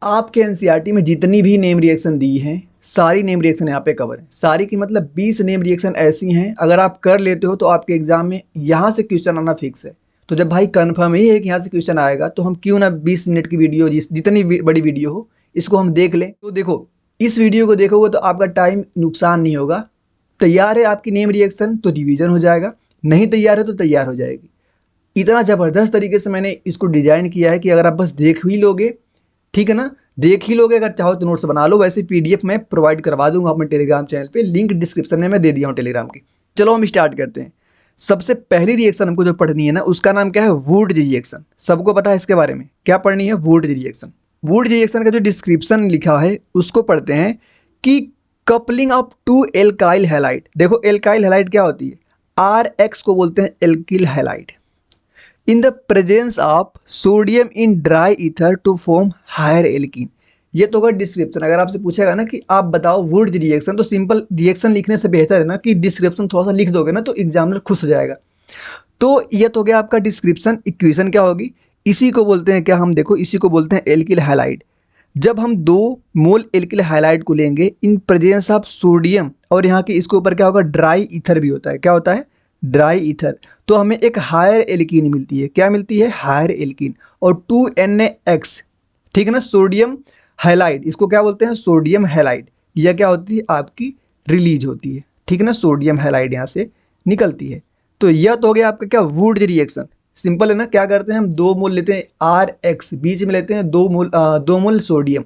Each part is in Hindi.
आपके एनसीईआरटी में जितनी भी नेम रिएक्शन दी हैं, सारी नेम रिएक्शन यहाँ पे कवर है। सारी की मतलब 20 नेम रिएक्शन ऐसी हैं, अगर आप कर लेते हो तो आपके एग्जाम में यहाँ से क्वेश्चन आना फिक्स है। तो जब भाई कन्फर्म ही है कि यहाँ से क्वेश्चन आएगा, तो हम क्यों ना 20 मिनट की वीडियो, जितनी बड़ी वीडियो हो, इसको हम देख लें। तो देखो, इस वीडियो को देखोगे तो आपका टाइम नुकसान नहीं होगा। तैयार है आपकी नेम रिएक्शन तो रिवीजन हो जाएगा, नहीं तैयार है तो तैयार हो जाएगी। इतना ज़बरदस्त तरीके से मैंने इसको डिज़ाइन किया है कि अगर आप बस देख ही लोगे, ठीक है ना, देख ही लोगे, अगर चाहो तो नोट्स बना लो। वैसे पीडीएफ मैं प्रोवाइड करवा दूंगा अपने टेलीग्राम चैनल पे, लिंक डिस्क्रिप्शन में मैं दे दिया हूँ टेलीग्राम की। चलो हम स्टार्ट करते हैं। सबसे पहली रिएक्शन हमको जो पढ़नी है ना, उसका नाम क्या है? Would reaction. सबको पता है इसके बारे में? क्या पढ़नी है? Would reaction. वुड रिएक्शन का जो डिस्क्रिप्शन लिखा है उसको पढ़ते हैं कि coupling of two alkyl halide. देखो एल्काइल हैलाइड क्या होती है? RX को बोलते हैं alkyl halide. In the presence of sodium in dry ether to form higher alkene. ये तो होगा डिस्क्रिप्शन। अगर आपसे पूछेगा ना कि आप बताओ वुड रिएक्शन, तो सिंपल रिएक्शन लिखने से बेहतर है ना कि डिस्क्रिप्शन थोड़ा सा लिख दोगे ना, तो एग्जामिनर खुश हो जाएगा। तो ये तो हो गया आपका डिस्क्रिप्शन। इक्वेशन क्या होगी? इसी को बोलते हैं क्या हम? देखो, इसी को बोलते हैं एल्किल हैलाइड। जब हम 2 मोल एल्किल हैलाइड को लेंगे इन प्रेजेंस ऑफ सोडियम, और यहाँ के इसके ऊपर क्या होगा? ड्राई ईथर भी होता है। क्या होता है? Dry ether. तो हमें एक हायर एल्कीन मिलती है। क्या मिलती है? Higher alkene. और 2NaX, ठीक है ना, सोडियम हैलाइड, इसको क्या बोलते हैं? Sodium halide. यह क्या होती है? आपकी रिलीज होती है, ठीक है ना, सोडियम हैलाइड यहाँ से निकलती है। तो यह तो हो गया आपका क्या? Would reaction. सिंपल है ना। क्या करते हैं हम? 2 मोल लेते हैं RX, बीच में लेते हैं 2 मोल सोडियम।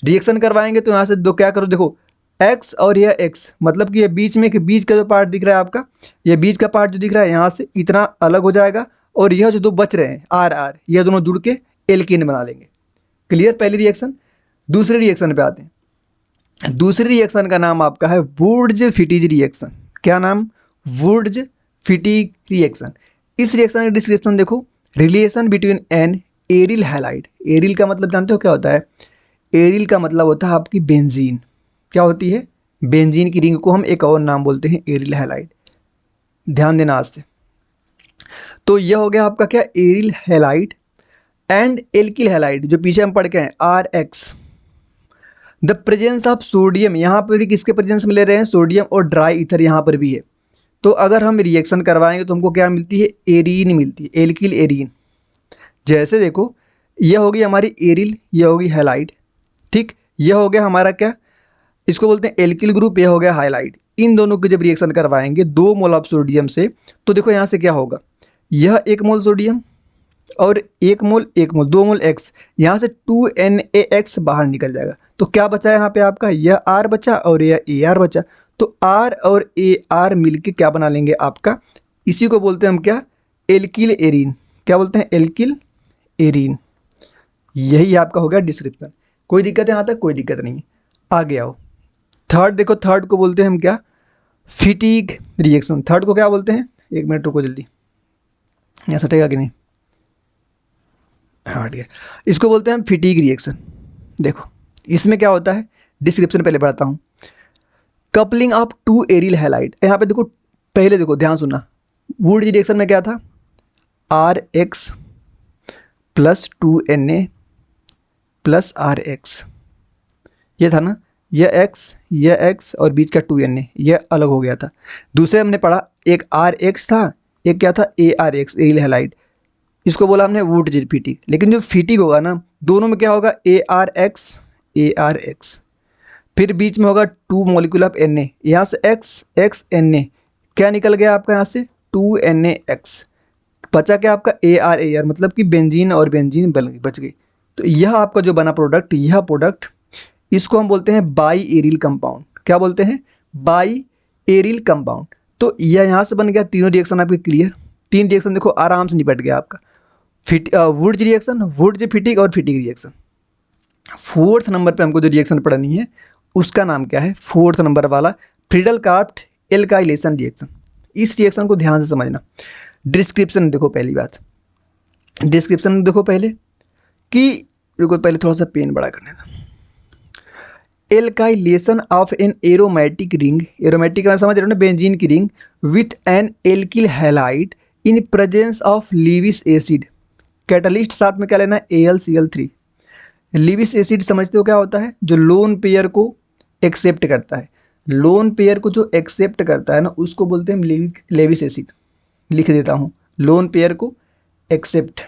रिएक्शन करवाएंगे तो यहाँ से दो, क्या करो, देखो X और यह X, मतलब कि ये बीच में, कि बीच का जो पार्ट दिख रहा है आपका, ये बीच का पार्ट जो दिख रहा है यहाँ से इतना अलग हो जाएगा, और यह जो 2 बच रहे हैं RR, यह दोनों जुड़ के एल्कीन बना लेंगे। क्लियर? पहली रिएक्शन। दूसरी रिएक्शन पे आते हैं। दूसरी रिएक्शन का नाम आपका है वुड्ज-फिटिज रिएक्शन। क्या नाम? Wurtz Fittig reaction. इस रिएक्शन का डिस्क्रिप्शन देखो। Relation between an aryl halide. Aryl का मतलब जानते हो क्या होता है? एरिल का मतलब होता है आपकी बेंजीन। क्या होती है? बेंजीन की रिंग को हम एक और नाम बोलते हैं एरिल हैलाइड। ध्यान देना आज से। तो यह हो गया आपका क्या? Aryl halide and alkyl halide, जो पीछे हम पढ़ के हैं RX। The presence of sodium, यहाँ पर भी किसके प्रेजेंस में ले रहे हैं? सोडियम। और ड्राई ईथर यहाँ पर भी है। तो अगर हम रिएक्शन करवाएंगे तो हमको क्या मिलती है? एरीन मिलती है, एल्किल एरीन। जैसे देखो, यह होगी हमारी एरिल, यह होगी हैलाइड, ठीक। यह हो गया हमारा क्या? इसको बोलते हैं एल्किल ग्रुप, यह हो गया हाइलाइट। इन दोनों की जब रिएक्शन करवाएंगे 2 मोल ऑफ सोडियम से, तो देखो यहाँ से क्या होगा? यह 1 मोल सोडियम और 1 मोल 2 मोल X, यहाँ से 2NaX बाहर निकल जाएगा। तो क्या बचा है यहाँ पे आपका? यह R बचा और यह AR बचा। तो R और AR मिलके क्या बना लेंगे आपका? इसी को बोलते हैं हम क्या? Alkyl arene. क्या बोलते हैं? Alkyl arene. यही आपका हो गया डिस्क्रिप्शन। कोई दिक्कत है यहाँ तक? कोई दिक्कत नहीं है। आगे आओ। थर्ड देखो, थर्ड को बोलते हैं हम क्या? फिटीग रिएक्शन। थर्ड को क्या बोलते हैं? 1 मिनट रुको जल्दी, यहाँ सटेगा कि नहीं? हाँ, ठीक है। इसको बोलते हैं हम फिटीग रिएक्शन। देखो इसमें क्या होता है, डिस्क्रिप्शन पहले पढ़ाता हूँ। Coupling of 2 aryl halide. यहाँ पे देखो, पहले देखो, ध्यान सुनना। वुड रिएक्शन में क्या था? RX plus 2Na plus RX, ये था ना। यह X और बीच का 2Na, यह अलग हो गया था। दूसरे हमने पढ़ा, एक RX था, एक क्या था? ARX, aryl halide. इसको बोला हमने वुड फिटिग। लेकिन जो फिटिग होगा ना, दोनों में क्या होगा? ARX। फिर बीच में होगा 2 मॉलिक्यूल ऑफ Na, यहाँ से X Na, क्या निकल गया आपका? यहाँ से 2NaX। बचा क्या आपका? AR, मतलब कि बेंजीन और बेंजीन बच गई। तो यह आपका जो बना प्रोडक्ट, यह प्रोडक्ट, इसको हम बोलते हैं बाई एरिल कंपाउंड। क्या बोलते हैं? By aryl compound. तो यह यहाँ से बन गया। तीनों रिएक्शन आपके क्लियर। 3 रिएक्शन देखो आराम से निपट गया आपका। वुड रिएक्शन, वुड फिटिग और फिटिग रिएक्शन। 4th नंबर पे हमको जो रिएक्शन पढ़नी है उसका नाम क्या है? 4th नंबर वाला फ्रीडल-क्राफ्ट एल्काइलेशन रिएक्शन। इस रिएक्शन को ध्यान से समझना। डिस्क्रिप्शन देखो, पहली बात डिस्क्रिप्शन देखो पहले कि, रुको पहले थोड़ा सा पेन बड़ा करने का। Alkylation of an aromatic ring, aromatic समझ रहे हो ना, बेंजीन की ring, with an alkyl halide in presence of Lewis acid. Catalyst साथ में क्या लेना है? AlCl3। लेविस एसिड समझते हो क्या होता है? जो लोन पेयर को एक्सेप्ट करता है, लोन पेयर को जो एक्सेप्ट करता है ना उसको बोलते हैं लेविस एसिड। लिख देता हूँ, लोन पेयर को एक्सेप्ट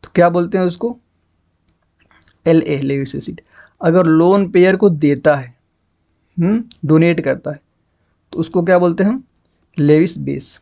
तो क्या बोलते हैं उसको? LA, Lewis acid. अगर लोन पेयर को देता है, डोनेट करता है, तो उसको क्या बोलते हैं हम? Lewis base.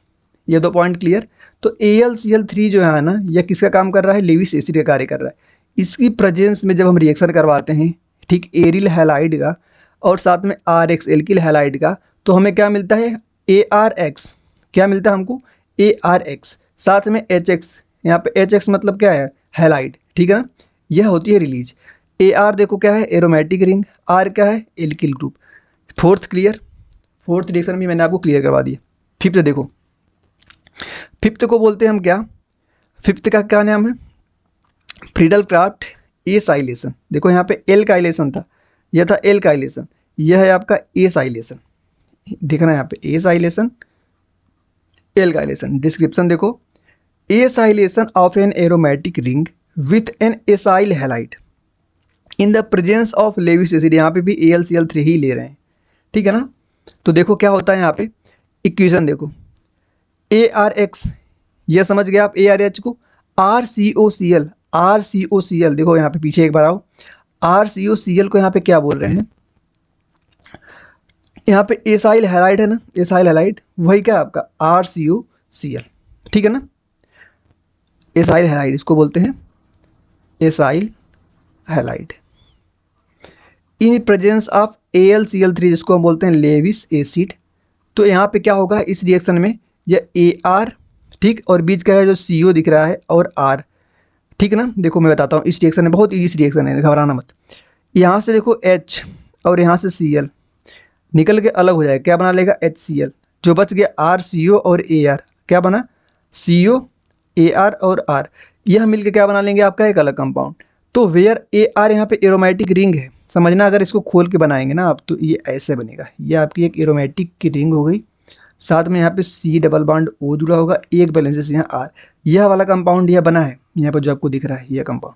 ये दो पॉइंट क्लियर। तो AlCl3 जो है ना, यह किसका काम कर रहा है? लेविस एसिड का कार्य कर रहा है। इसकी प्रेजेंस में जब हम रिएक्शन करवाते हैं, ठीक, एरिल हैलाइड का और साथ में RX एल्किल हैलाइड का, तो हमें क्या मिलता है? ARX। क्या मिलता है हमको? ARX। साथ में HX, यहाँ पे HX मतलब क्या है? हैलाइड, ठीक है ना। यह होती है रिलीज। AR देखो क्या है? Aromatic ring. R क्या है? Alkyl group. Fourth clear? Fourth reaction भी मैंने आपको क्लियर करवा दिया। फिफ्थ देखो, फिफ्थ को बोलते हैं हम क्या? फिफ्थ का क्या नाम है? Friedel Crafts acylation. देखो यहाँ पे एल काइलेशन था, यह था एल काइलेशन, यह है आपका एसाइलेशन। देखना यहाँ पे एसाइलेशन, एल काइलेशन। डिस्क्रिप्शन देखो, acylation of an aromatic ring with an acyl halide in the presence of Lewis acid. यहाँ पे भी AlCl3 ही ले रहे हैं, ठीक है ना। तो देखो क्या होता है यहाँ पे, इक्वेशन देखो, ARX, यह समझ गए आप ARH को। RCOCl, RCOCl देखो यहाँ पे पीछे एक बार आओ, RCOCl को यहाँ पे क्या बोल रहे हैं? यहाँ पे एसाइल हैलाइड है ना, एसाइल हैलाइड, वही क्या आपका RCOCl, ठीक है ना। एसाइल हैलाइड इसको बोलते हैं, acyl halide in presence of AlCl3 जिसको हम बोलते हैं लेविस एसिड। तो यहाँ पे क्या होगा इस रिएक्शन में? यह AR, ठीक, और बीच का है जो CO दिख रहा है और R, ठीक है ना। देखो मैं बताता हूँ, इस रिएक्शन में बहुत ईजी रिएक्शन है, घबराना मत। यहाँ से देखो H और यहाँ से Cl निकल के अलग हो जाएगा, क्या बना लेगा? HCl। जो बच गया RCO और AR, क्या बना? CO, AR और R, यह मिलके क्या बना लेंगे? आपका एक अलग कंपाउंड। तो वेयर AR यहाँ पे एरोमेटिक रिंग है, समझना। अगर इसको खोल के बनाएंगे ना आप, तो ये ऐसे बनेगा। ये आपकी एक एरोमेटिक की रिंग हो गई, साथ में यहाँ पे C डबल बॉन्ड O जुड़ा होगा, एक बैलेंसेस यहाँ R। यह वाला कंपाउंड यह बना है यहाँ पर जो आपको दिख रहा है, यह कंपाउंड।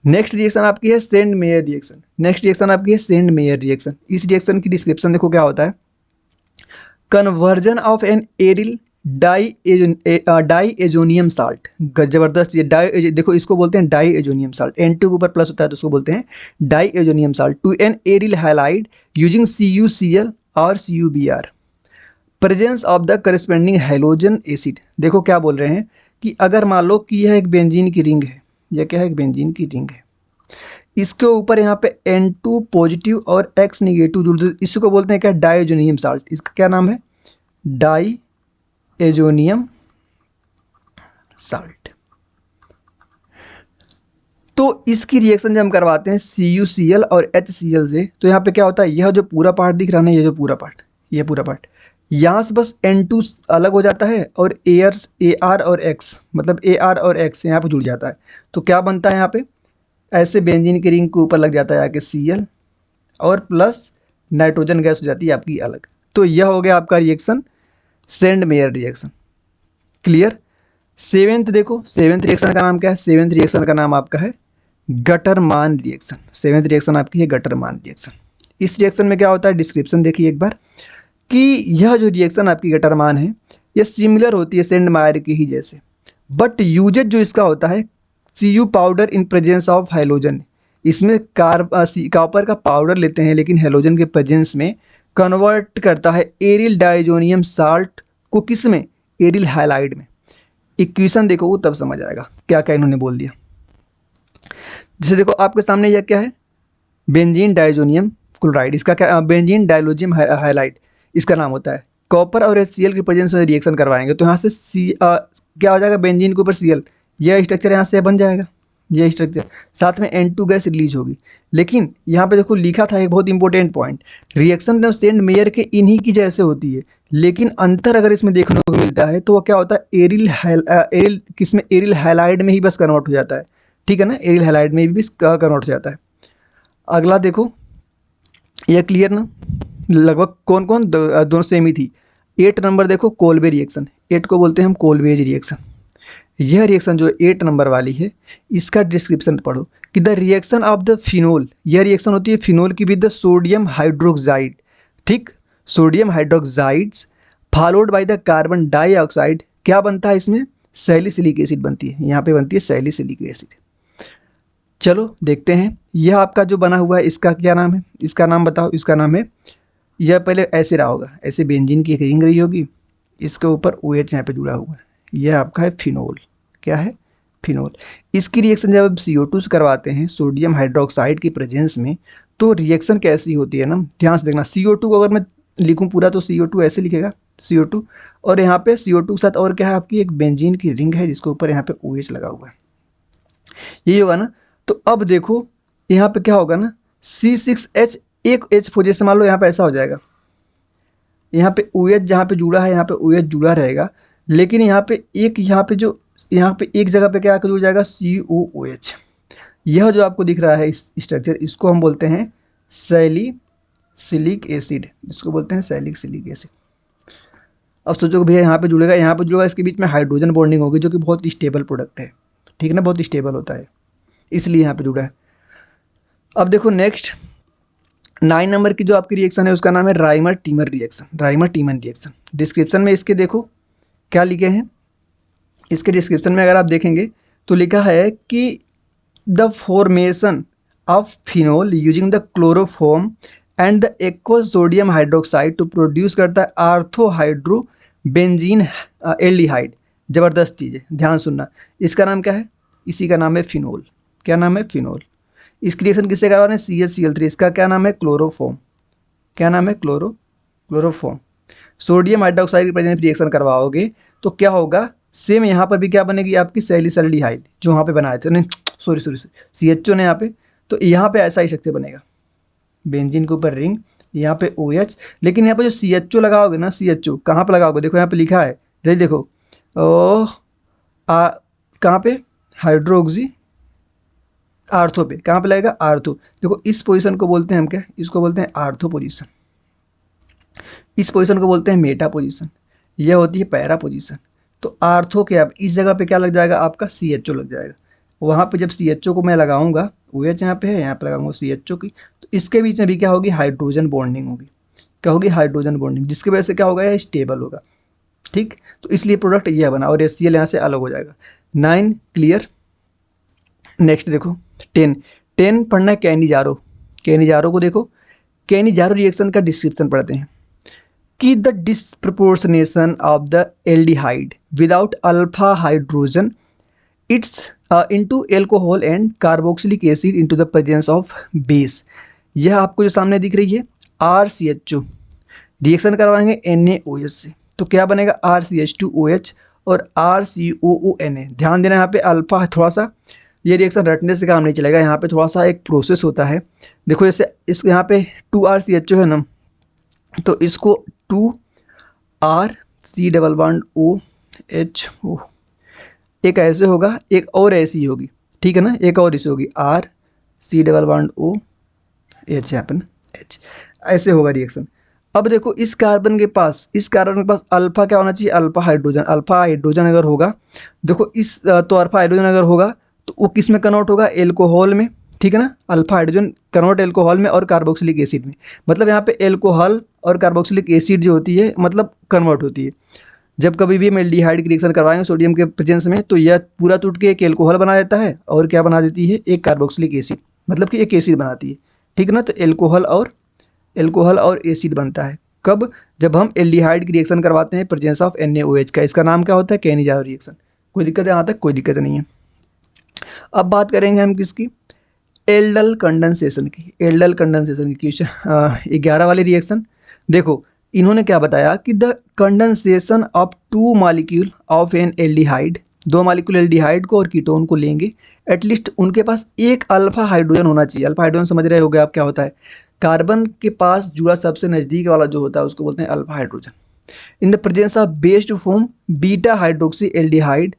नेक्स्ट रिएक्शन आपकी है Sandmeyer reaction. Next reaction आपकी है सेंड मेयर रिएक्शन। इस रिएक्शन की डिस्क्रिप्शन देखो क्या होता है? Conversion of an aryl diazonium salt. जबरदस्त, ये डाई, देखो इसको बोलते हैं डाई एजोनियम साल्ट। N2 के ऊपर प्लस होता है तो उसको बोलते हैं diazonium salt to an aryl halide using CuCl और CuBr presence of the corresponding halogen acid. देखो क्या बोल रहे हैं कि अगर मान लो कि यह एक बेंजीन की रिंग है, यह क्या है? एक बेंजीन की रिंग है, इसके ऊपर यहाँ पे N2 पॉजिटिव और X निगेटिव जुड़, इसको बोलते हैं क्या? Diazonium salt. इसका क्या नाम है? Diazonium salt. तो इसकी रिएक्शन जब हम करवाते हैं CuCl और HCl से, तो यहाँ पे क्या होता है? यह जो पूरा पार्ट दिख रहा है ना, ये जो पूरा पार्ट, ये पूरा पार्ट, यहाँ से बस N2 अलग हो जाता है और AR और X, मतलब AR और X यहाँ पे जुड़ जाता है। तो क्या बनता है यहाँ पे? ऐसे बेंजीन की रिंग के ऊपर लग जाता है आके Cl और प्लस नाइट्रोजन गैस हो जाती है आपकी अलग। तो यह हो गया आपका reaction send mayor reaction. Clear? Seventh देखो, सेवेंथ रिएक्शन का नाम क्या है? सेवेंथ रिएक्शन का नाम आपका है गटरमान रिएक्शन। सेवेंथ रिएक्शन आपकी है गटरमान रिएक्शन। इस रिएक्शन में क्या होता है? डिस्क्रिप्शन देखिए एक बार, कि यह जो रिएक्शन आपकी गटरमान है, यह सिमिलर होती है सेंड मेयर की ही जैसे, बट यूजेज जो इसका होता है Cu powder in presence of halogen. इसमें कॉपर का पाउडर लेते हैं, लेकिन हैलोजन के प्रेजेंस में कन्वर्ट करता है एरिल डाइजोनियम साल्ट को, किस में? एरिल हैलाइड में। इक्वेशन देखो वो तब समझ आएगा क्या क्या इन्होंने बोल दिया। जैसे देखो आपके सामने यह क्या है? बेंजीन डाइजोनियम क्लोराइड, इसका क्या? बेंजीन डाइलोजियम हैलाइड इसका नाम होता है। कॉपर और HCl की प्रेजेंस में रिएक्शन करवाएंगे तो यहाँ से क्या हो जाएगा? बेंजीन के ऊपर Cl, यह स्ट्रक्चर यहाँ से बन जाएगा, यह स्ट्रक्चर, साथ में N2 गैस रिलीज होगी। लेकिन यहाँ पे देखो लिखा था एक बहुत इंपॉर्टेंट पॉइंट, रिएक्शन जब सेंड मेयर के इन्हीं की जैसे होती है, लेकिन अंतर अगर इसमें देखने को मिलता है तो वो क्या होता है? एरिल किसमें? एरिल हैलाइड में ही बस कन्वर्ट हो जाता है, ठीक है ना। एरिल हैलाइड में भी कन्वर्ट हो जाता है। अगला देखो, यह क्लियर ना? लगभग कौन कौन? दोनों सेम ही थी। 8 नंबर देखो, कोल्बे रिएक्शन। 8 को बोलते हैं हम कोल्बेज रिएक्शन। यह रिएक्शन जो 8 नंबर वाली है, इसका डिस्क्रिप्शन पढ़ो कि the reaction of the phenol, यह रिएक्शन होती है फिनोल की विद द सोडियम हाइड्रोक्साइड, ठीक, sodium hydroxides followed by the carbon dioxide, क्या बनता है इसमें, सैलिसिलिक एसिड बनती है, यहाँ पे बनती है सैलिसिलिक एसिड। चलो देखते हैं, यह आपका जो बना हुआ है इसका क्या नाम है, इसका नाम बताओ, इसका नाम है, यह पहले ऐसे रहा होगा, ऐसे बेंजीन की एक रिंग रही होगी, इसके ऊपर OH यहाँ पे जुड़ा हुआ है, यह आपका है फिनोल, क्या है, फिनोल। इसकी रिएक्शन जब CO2 से करवाते हैं सोडियम हाइड्रोक्साइड की प्रेजेंस में, तो रिएक्शन कैसी होती है ना, ध्यान से देखना। CO2 को अगर मैं लिखूं पूरा तो CO2 ऐसे लिखेगा CO2, और यहाँ पे CO2 के साथ और क्या है आपकी एक बेंजीन की रिंग है जिसके ऊपर यहाँ पे OH लगा हुआ है, यही होगा ना। तो अब देखो यहाँ पे क्या होगा ना, C6H एक H पोजीशन मान लो यहाँ पे ऐसा हो जाएगा, यहाँ पे OH जहाँ पे जुड़ा है यहाँ पे OH जुड़ा रहेगा, लेकिन यहाँ पे एक यहाँ पे एक जगह पे क्या आकर जुड़ जाएगा COOH। यह जो आपको दिख रहा है इस स्ट्रक्चर, इसको हम बोलते हैं सैलिसिलिक एसिड, इसको बोलते हैं सैलिसिलिक एसिड। अब सोचो कि भैया यहाँ पे जुड़ेगा, इसके बीच में हाइड्रोजन बॉन्डिंग होगी जो कि बहुत स्टेबल प्रोडक्ट है, ठीक है ना, बहुत स्टेबल होता है, इसलिए यहाँ पे जुड़ा है। अब देखो नेक्स्ट 9 नंबर की जो आपकी रिएक्शन है उसका नाम है Rymer teamer reaction, Rymer टीमन reaction. Description में इसके देखो क्या लिखे हैं, इसके डिस्क्रिप्शन में अगर आप देखेंगे तो लिखा है कि the formation of phenol using the chloroform and the aqueous sodium hydroxide to produce करता है आर्थोहाइड्रो बेंजीन एल्डिहाइड। ज़बरदस्त चीज़ है, ध्यान सुनना। इसका नाम क्या है, इसी का नाम है फिनोल, क्या नाम है, फिनोल। इसकी रिएक्शन किससे करवा रहे हैं, CHCl3, इसका क्या नाम है, क्लोरोफॉर्म, क्या नाम है, क्लोरोफॉर्म। सोडियम हाइड्रोक्साइड की प्रेजेंस रिएक्शन करवाओगे तो क्या होगा, सेम यहाँ पर भी क्या बनेगी आपकी सैलिसल्डिहाइड, जो वहाँ पे बनाए थे, नहीं सॉरी CHO ने यहाँ पे, तो यहाँ पे ऐसा ही स्ट्रक्चर बनेगा, बेंजीन के ऊपर रिंग, यहाँ पे OH, लेकिन यहाँ पे जो CHO लगाओगे ना, CHO कहाँ पे लगाओगे, देखो यहाँ पे लिखा है, जैसे देखो कहाँ पे, हाइड्रोक्सी आर्थो पे, कहाँ पे लगेगा, आर्थो। देखो इस पोजीशन को बोलते हैं हम क्या, इसको बोलते हैं आर्थो पोजीशन, इस पोजीशन को बोलते हैं मेटा पोजीशन, यह होती है पैरा पोजीशन। तो आर्थो के अब इस जगह पे क्या लग जाएगा आपका, CHO लग जाएगा। वहाँ पे जब CHO को मैं लगाऊंगा, OH यहाँ पे है, यहाँ पे लगाऊंगा CHO की, तो इसके बीच में भी क्या होगी, हाइड्रोजन बॉन्डिंग होगी, क्या होगी, हाइड्रोजन बॉन्डिंग, जिसकी वजह से क्या होगा, यह स्टेबल होगा, ठीक। तो इसलिए प्रोडक्ट यह बना और HCl यहाँ से अलग हो जाएगा। 9 क्लियर। नेक्स्ट देखो 10 पढ़ना है कैनिजारो, कैनिजारो को देखो, कैनिजारो रिएक्शन का डिस्क्रिप्शन पढ़ते हैं कि the disproportionation of the aldehyde without alpha hydrogen it's into alcohol and carboxylic acid into the presence of base. यह आपको जो सामने दिख रही है RCHO, रिएक्शन करवाएंगे NaOH से, तो क्या बनेगा RCH2OH और RCOONA। ध्यान देना यहाँ पे अल्फा थोड़ा सा, ये रिएक्शन रटने से काम नहीं चलेगा, यहाँ पे थोड़ा सा एक प्रोसेस होता है। देखो जैसे इसको यहाँ पे 2RCHO है ना, तो इसको 2RC∠OHO एक ऐसे होगा, एक और ऐसी होगी, ठीक है ना, एक और ऐसी होगी RC∠OH यहाँ पे ना H, ऐसे होगा रिएक्शन। अब देखो इस कार्बन के पास अल्फा क्या होना चाहिए, अल्फा हाइड्रोजन अगर होगा, देखो इस तो अल्फा हाइड्रोजन अगर होगा तो वो किस में कन्वर्ट होगा, एल्कोहल में, ठीक है ना, अल्फा हाइड्रोजन कन्वर्ट एल्कोहल में और कार्बोक्सिलिक एसिड में। मतलब यहाँ पे एल्कोहल और कार्बोक्सिलिक एसिड जो होती है मतलब कन्वर्ट होती है। जब कभी भी हम एल्डिहाइड की रिएक्शन करवाएंगे सोडियम के प्रेजेंस में, तो यह पूरा टूट के एक एल्कोहल बना देता है और क्या बना देती है, एक कार्बोक्सिलिक एसिड, मतलब कि एक एसिड बनाती है, ठीक है ना। तो एल्कोहल और एसिड बनता है कब, जब हम एल्डिहाइड की रिएक्शन करवाते हैं प्रेजेंस ऑफ NaOH का। इसका नाम क्या होता है, कैनिजारो रिएक्शन। कोई दिक्कत है यहाँ तक, कोई दिक्कत नहीं है। अब बात करेंगे हम किसकी, एल्डल कंडेंसेशन की, एल्डल कंडेंसेशन की क्वेश्चन 11 वाली रिएक्शन। देखो इन्होंने क्या बताया कि the condensation of 2 molecule of N aldehyde, 2 molecule aldehyde को और कीटोन को लेंगे, एटलीस्ट उनके पास एक अल्फा हाइड्रोजन होना चाहिए। अल्फा हाइड्रोजन समझ रहे होगे आप क्या होता है, कार्बन के पास जुड़ा सबसे नज़दीक वाला जो होता है उसको बोलते हैं alpha hydrogen. In the presence of base to form beta hydroxy aldehyde,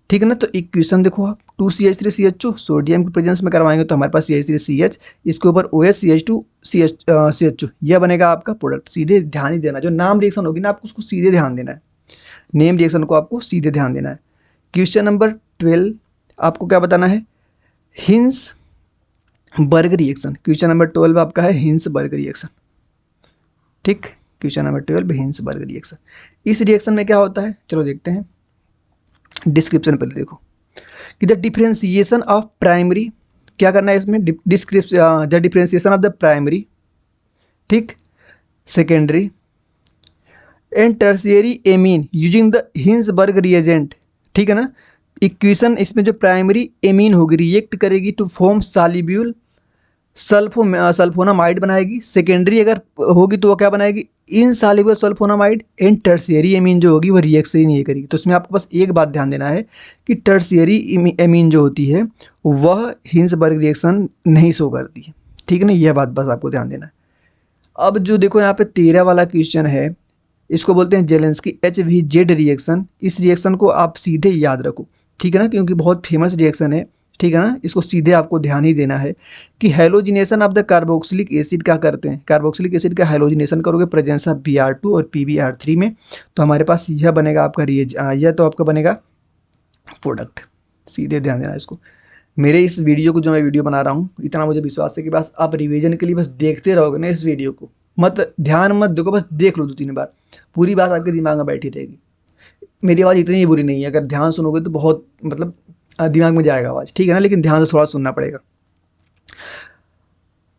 ठीक है ना। तो इक्वेशन देखो आप 2CH3CHO सोडियम के प्रेजेंस में करवाएंगे तो हमारे पास CH3CH, इसके ऊपर OH CH2CHO, यह बनेगा आपका प्रोडक्ट। सीधे ध्यान ही देना, जो नाम रिएक्शन होगी ना आपको उसको सीधे ध्यान देना है, नेम रिएक्शन को आपको सीधे ध्यान देना है क्वेश्चन नंबर 12 आपको क्या बताना है, हिंसबर्ग रिएक्शन। क्वेश्चन नंबर 12 आपका है हिंसबर्ग रिएक्शन। ठीक, क्वेश्चन नंबर 12 हिंसबर्ग रिएक्शन। इस रिएक्शन में क्या होता है, चलो देखते हैं। डिस्क्रिप्शन पहले देखो कि द डिफरेंशिएशन ऑफ प्राइमरी, क्या करना है इसमें, the differentiation of the primary, ठीक, secondary and tertiary amine using the Hinsberg reagent. ठीक है ना, इक्वेशन इसमें जो प्राइमरी एमीन होगी रिएक्ट करेगी टू फॉर्म सॉल्युबल सल्फोनामाइड बनाएगी। सेकेंडरी अगर होगी तो वो क्या बनाएगी, insoluble sulphonamide. And tertiary amine जो होगी वो रिएक्शन ही नहीं करेगी। तो इसमें आपको बस एक बात ध्यान देना है कि टर्शियरी एमीन जो होती है वह हिंसबर्ग रिएक्शन नहीं शो करती है। ठीक है ना, यह बात बस आपको ध्यान देना है। अब जो देखो यहाँ पे 13 वाला क्वेश्चन है, इसको बोलते हैं जेलेंस्की HVZ रिएक्शन। इस रिएक्शन को आप सीधे याद रखो, ठीक है ना, क्योंकि बहुत फेमस रिएक्शन है। ठीक है ना, इसको सीधे आपको ध्यान ही देना है कि halogenation of the carboxylic acid क्या करते हैं, कार्बोक्सिलिक एसिड का हैलोजिनेशन करोगे प्रेजेंस ऑफ Br2 और PbR3 में, तो हमारे पास यह बनेगा आपका यह तो आपका बनेगा प्रोडक्ट। सीधे ध्यान देना इसको। मेरे इस वीडियो को जो मैं वीडियो बना रहा हूँ, इतना मुझे विश्वास है कि बस आप रिवीजन के लिए बस देखते रहोगे ना इस वीडियो को, मत ध्यान मत देखो, बस देख लो 2-3 बार, पूरी बात आपके दिमाग में बैठी रहेगी। मेरी आवाज़ इतनी ही बुरी नहीं है, अगर ध्यान सुनोगे तो बहुत मतलब दिमाग में जाएगा आवाज़, ठीक है ना, लेकिन ध्यान से थोड़ा सुनना पड़ेगा।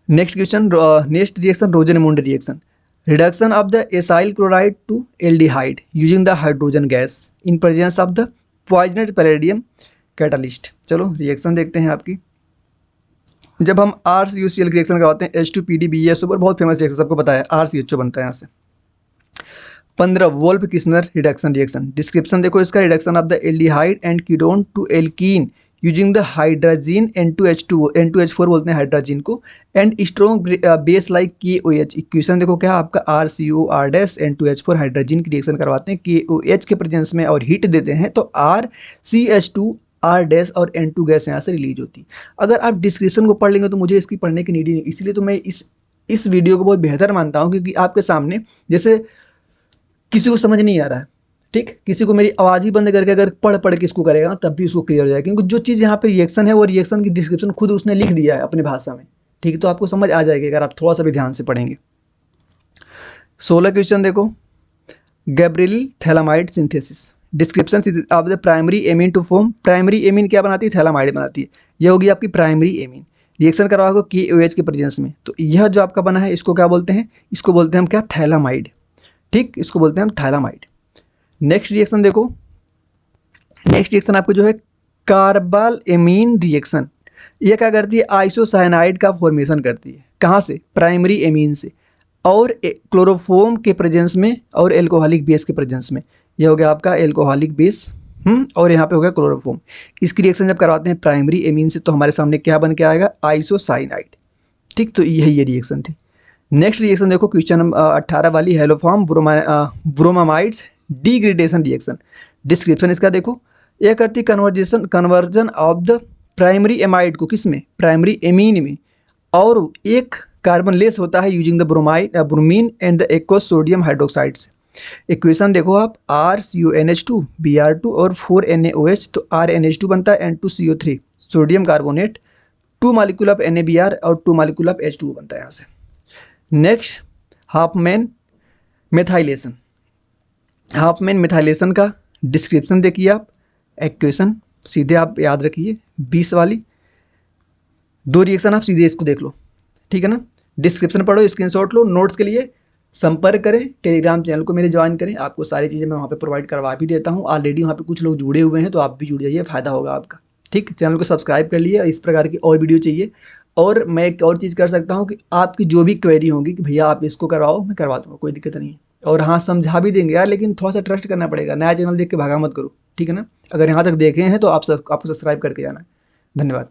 Next question, next reaction Rosenmund reaction. Reduction of the acyl chloride to aldehyde using the hydrogen gas in presence of the poisoned palladium catalyst. चलो रिएक्शन देखते हैं आपकी। जब हम RCOCl रिएक्शन करवाते हैं H2PDBESO पर, बहुत फेमस रिएक्शन सबको पता है, RCHO बनता है यहाँ से। 15 Wolff Kishner reduction reaction. Description देखो इसका, reduction of the aldehyde and ketone to alkene using the hydrogen N2H4 बोलते हैं हाइड्रोजन को, and strong base like KOH। Equation देखो क्या आपका RCOR- N2H4 हाइड्रोजन की रिएक्शन करवाते हैं KOH के प्रेजेंस में और हीट देते हैं तो RCH2 R- और N2 गैस यहाँ से रिलीज होती है। अगर आप डिस्क्रिप्शन को पढ़ लेंगे तो मुझे इसकी पढ़ने की नीड ही नहीं, इसलिए तो मैं इस वीडियो को बहुत बेहतर मानता हूँ, क्योंकि आपके सामने जैसे किसी को समझ नहीं आ रहा है, ठीक, किसी को मेरी आवाज़ ही बंद करके अगर पढ़ के इसको करेगा तब भी उसको क्लियर हो जाएगा, क्योंकि जो चीज़ यहाँ पे रिएक्शन है वो रिएक्शन की डिस्क्रिप्शन खुद उसने लिख दिया है अपनी भाषा में, ठीक है, तो आपको समझ आ जाएगी अगर आप थोड़ा सा भी ध्यान से पढ़ेंगे। 16 क्वेश्चन देखो, Gabriel phthalimide synthesis. Description of the primary amine to form, primary amine क्या बनाती है, थैलामाइड बनाती है। यह होगी आपकी प्राइमरी एमीन। रिएक्शन करवाओगे KOH के प्रेजेंस में, तो यह जो आपका बना है इसको क्या बोलते हैं, इसको बोलते हैं हम क्या, थैलामाइड। ठीक, इसको बोलते हैं हम थैलामाइड। नेक्स्ट रिएक्शन देखो, नेक्स्ट रिएक्शन आपको जो है कार्बाल एमीन रिएक्शन। यह क्या करती है, आइसोसाइनाइड का फॉर्मेशन करती है। कहाँ से, प्राइमरी एमीन से, और क्लोरोफॉर्म के प्रेजेंस में और एल्कोहलिक बेस के प्रेजेंस में। यह हो गया आपका एल्कोहलिक बेस, और यहाँ पे हो गया क्लोरोफॉर्म। इसकी रिएक्शन जब करवाते हैं प्राइमरी एमीन से तो हमारे सामने क्या बन के आएगा, आइसोसाइनाइड। ठीक, तो यही ये रिएक्शन थी। नेक्स्ट रिएक्शन देखो, क्वेश्चन नंबर 18 वाली, हेलोफॉर्म ब्रोमामाइड्स डिग्रेडेशन रिएक्शन। डिस्क्रिप्शन इसका देखो, यह करती conversion of the primary amide को किस में, प्राइमरी एमीन में, और एक कार्बन लेस होता है using the bromine and the aqueous sodium hydroxide से। इक्वेशन देखो आप, RCONH2 Br2 और 4NaOH, तो RNH2 बनता है N2CO3 sodium carbonate, 2 molecule of NaBr और 2 मॉलिक्यूल ऑफ H2O बनता है यहाँ से। Next Hopman methylation. Hopman methylation का डिस्क्रिप्शन देखिए आप, इक्वेशन सीधे आप याद रखिए 20 वाली, 2 रिएक्शन आप सीधे इसको देख लो, ठीक है ना। डिस्क्रिप्शन पढ़ो, स्क्रीनशॉट लो, नोट्स के लिए संपर्क करें, टेलीग्राम चैनल को मेरे ज्वाइन करें, आपको सारी चीज़ें मैं वहाँ पे प्रोवाइड करवा भी देता हूँ। ऑलरेडी वहाँ पे कुछ लोग जुड़े हुए हैं, तो आप भी जुड़ जाइए, फ़ायदा होगा आपका। ठीक, चैनल को सब्सक्राइब कर लिए। इस प्रकार की और वीडियो चाहिए, और मैं एक और चीज़ कर सकता हूँ कि आपकी जो भी क्वेरी होगी कि भैया आप इसको करवाओ, मैं करवा दूँगा, कोई दिक्कत नहीं है। और हाँ, समझा भी देंगे यार, लेकिन थोड़ा सा ट्रस्ट करना पड़ेगा। नया चैनल देख के भागा मत करो, ठीक है ना। अगर यहाँ तक देखे हैं तो आपको सब्सक्राइब करके जाना है। धन्यवाद।